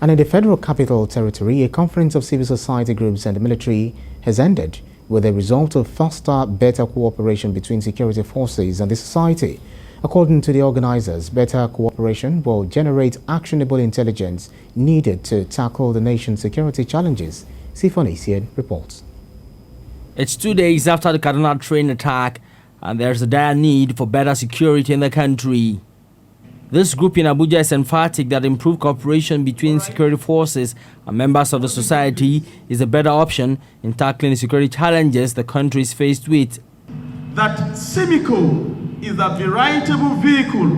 And in the Federal Capital Territory, a conference of civil society groups and the military has ended with a result of faster, better cooperation between security forces and the society. According to the organizers, better cooperation will generate actionable intelligence needed to tackle the nation's security challenges. Sifon Isian reports. It's 2 days after the Kaduna train attack, and there's a dire need for better security in the country. This group in Abuja is emphatic that improved cooperation between security forces and members of the society is a better option in tackling the security challenges the country is faced with. That CIMICO is a veritable vehicle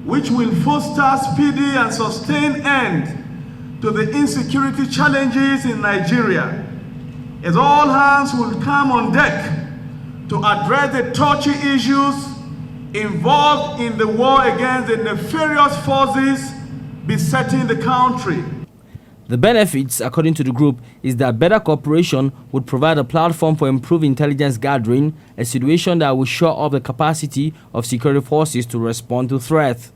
which will foster speedy and sustained end to the insecurity challenges in Nigeria, as all hands will come on deck to address the touchy issues involved in the war against the nefarious forces besetting the country. The benefits, according to the group, is that better cooperation would provide a platform for improved intelligence gathering, a situation that will shore up the capacity of security forces to respond to threats.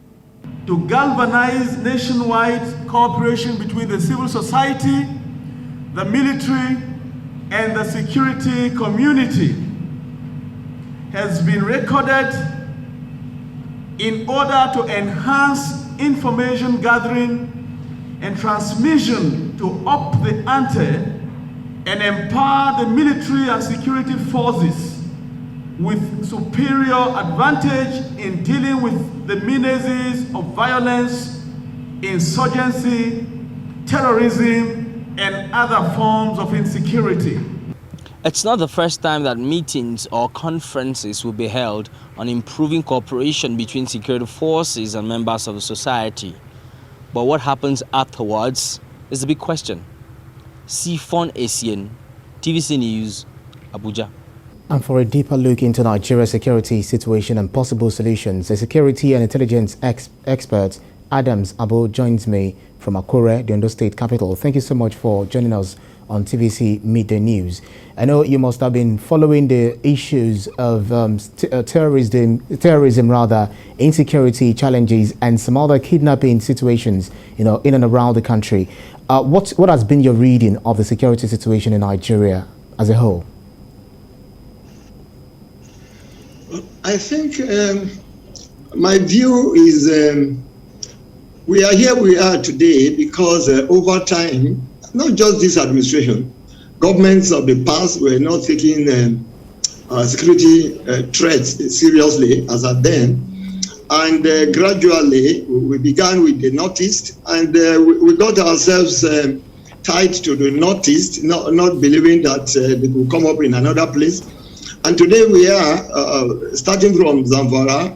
To galvanize nationwide cooperation between the civil society, the military, and the security community has been recorded in order to enhance information gathering and transmission to up the ante and empower the military and security forces with superior advantage in dealing with the menaces of violence, insurgency, terrorism, and other forms of insecurity. It's not the first time that meetings or conferences will be held on improving cooperation between security forces and members of the society. But what happens afterwards is the big question. Sifon Isian, TVC News, Abuja. And for a deeper look into Nigeria's security situation and possible solutions, a security and intelligence expert, Adams Abo, joins me from Akure, the Ondo State capital. Thank you so much for joining us on TVC Midday News. I know you must have been following the issues of terrorism, insecurity challenges, and some other kidnapping situations, in and around the country. What has been your reading of the security situation in Nigeria as a whole? I think my view is we are today because over time, not just this administration, governments of the past were not taking security threats seriously as at then. And gradually, we began with the Northeast, and we got ourselves tied to the Northeast, not believing that they could come up in another place. And today we are starting from Zamfara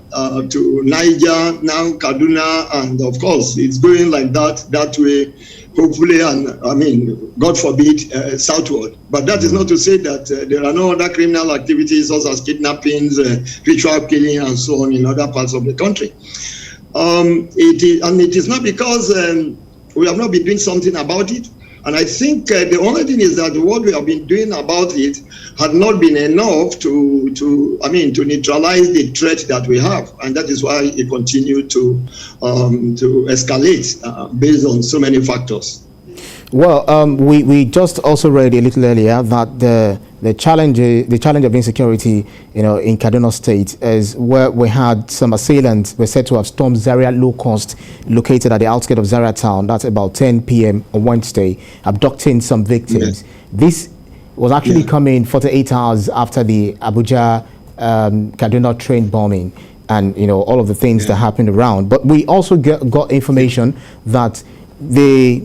to Niger, now Kaduna, and of course, it's going like that way. Hopefully, and I mean, God forbid, southward. But that is not to say that there are no other criminal activities such as kidnappings, ritual killing, and so on in other parts of the country. It is not because we have not been doing something about it. And I think the only thing is that what we have been doing about it had not been enough to neutralize the threat that we have, and that is why it continued to escalate based on so many factors. Well, we just also read a little earlier that the challenge of insecurity, in Kaduna State is where we had some assailants were said to have stormed Zaria Low Cost, located at the outskirts of Zaria town. That's about 10 p.m. on Wednesday, abducting some victims. Yes. This was actually coming 48 hours after the Abuja Kaduna train bombing, and all of the things that happened around. But we also got information that the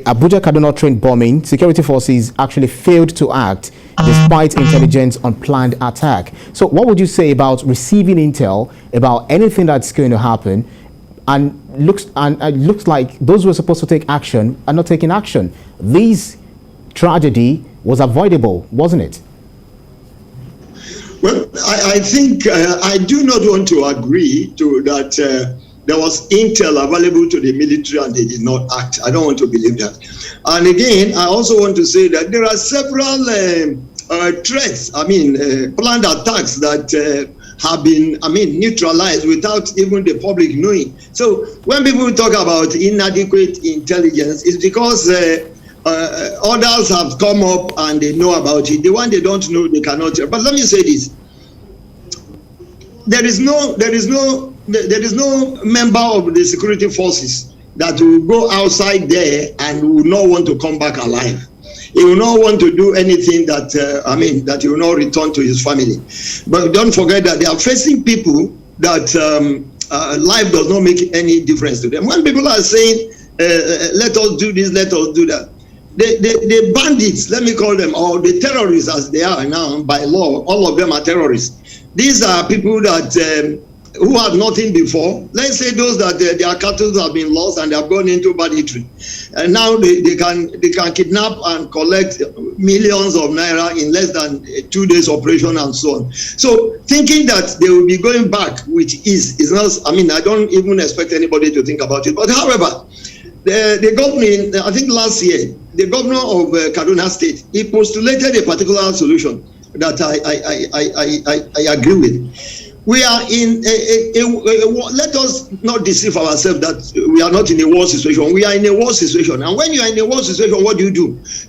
Abuja Kaduna train bombing, security forces actually failed to act despite intelligence on planned attack. So what would you say about receiving intel about anything that's going to happen, and it looks like those who were supposed to take action are not taking action? This tragedy was avoidable, wasn't it? Well, I think I do not want to agree to that there was intel available to the military and they did not act. I don't want to believe that. And again, I also want to say that there are several threats, planned attacks that have been, neutralized without even the public knowing. So when people talk about inadequate intelligence, it's because others have come up and they know about it. The one they don't know, they cannot tell. But let me say this: there is no member of the security forces that will go outside there and will not want to come back alive. He will not want to do anything that that he will not return to his family. But don't forget that they are facing people that life does not make any difference to them. When people are saying, let us do this, let us do that, the bandits, let me call them, or the terrorists as they are now by law, all of them are terrorists. These are people that who had nothing before. Let's say those that their cattle have been lost and they have gone into banditry, and now they can kidnap and collect millions of naira in less than 2 days operation and so on. So thinking that they will be going back, which is not, I don't even expect anybody to think about it. But however, the government, I think last year, the governor of Kaduna State, he postulated a particular solution that I agree with. We are in let us not deceive ourselves that we are not in a war situation. We are in a war situation. And when you are in a war situation, what do?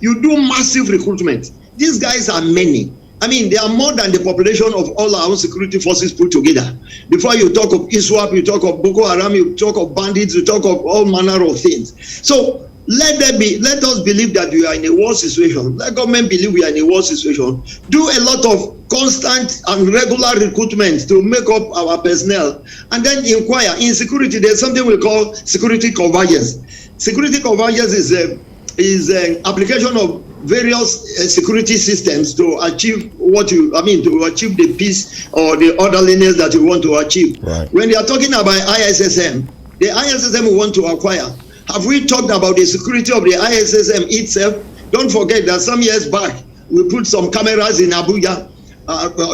You do massive recruitment. These guys are many. They are more than the population of all our own security forces put together. Before you talk of ISWAP, you talk of Boko Haram, you talk of bandits, you talk of all manner of things. So let us believe that we are in a war situation. Let government believe we are in a war situation. Do a lot of constant and regular recruitment to make up our personnel, and then inquire. In security, there's something we call security convergence. Security convergence is an application of various security systems to achieve to achieve the peace or the orderliness that you want to achieve. Right. When you are talking about ISSM, the ISSM we want to acquire, have we talked about the security of the ISSM itself? Don't forget that some years back, we put some cameras in Abuja.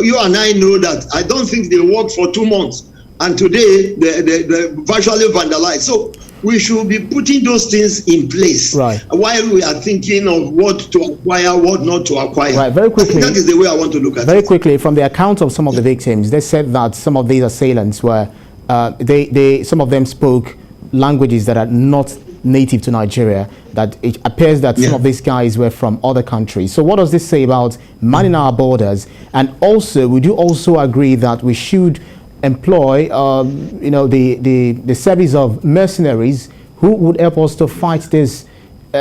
You and I know that I don't think they worked for 2 months. And today, they're virtually vandalized. So we should be putting those things in place, right, while we are thinking of what to acquire, what not to acquire. Right, very quickly. That is the way I want to look at it. Very quickly, from the account of some of the victims, they said that some of these assailants were, some of them spoke languages that are not native to Nigeria, that it appears that some of these guys were from other countries. So what does this say about manning our borders? And also, would you also agree that we should employ the service of mercenaries who would help us to fight this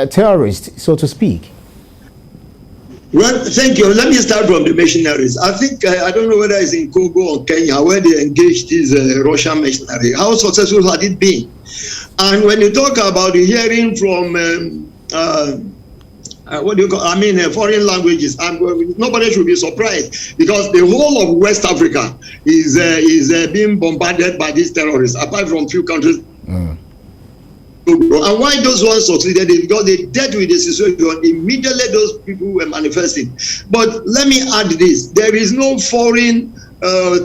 terrorists, so to speak? Well, thank you. Let me start from the mercenaries. I think, I don't know whether it's in Congo or Kenya where they engaged these Russian mercenaries. How successful had it been? And when you talk about hearing from, foreign languages, nobody should be surprised, because the whole of West Africa is being bombarded by these terrorists, apart from few countries. And why those ones succeeded is because they dealt with the situation immediately. Those people were manifesting. But let me add this: there is no foreign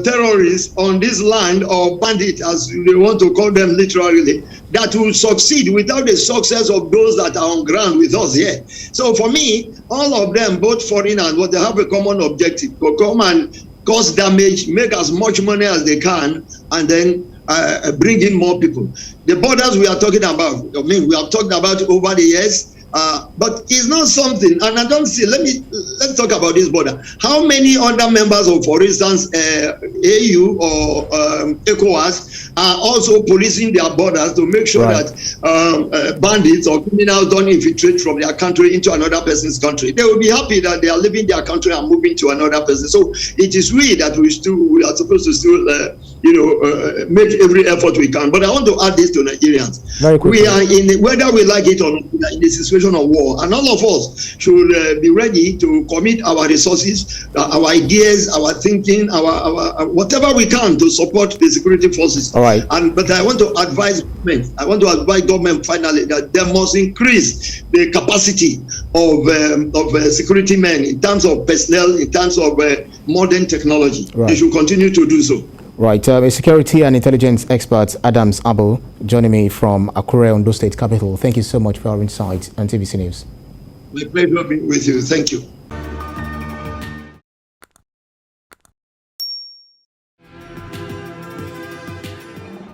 terrorists on this land, or bandits as they want to call them literally, that will succeed without the success of those that are on ground with us here. So for me, all of them, both foreign and what, they have a common objective: to come and cause damage, make as much money as they can, and then bring in more people. The borders we are talking about, we have talked about over the years, but it's not something, and I don't see, let's talk about this border. How many other members of, for instance, AU or ECOWAS are also policing their borders to make sure that bandits or criminals don't infiltrate from their country into another person's country? They will be happy that they are leaving their country and moving to another person. So it is we that we are supposed to still make every effort we can. But I want to add this to Nigerians. Very quickly. We are in, whether we like it or not, we are in a situation of war, and all of us should be ready to commit our resources, our ideas, our thinking, our whatever we can to support the security forces. All right. But I want to advise government. I want to advise government finally that they must increase the capacity of security men in terms of personnel, in terms of modern technology. Right. They should continue to do so. Right, a security and intelligence expert, Adams Abo, joining me from Akure, Ondo State Capital. Thank you so much for your insight on TVC News. My pleasure being with you. Thank you.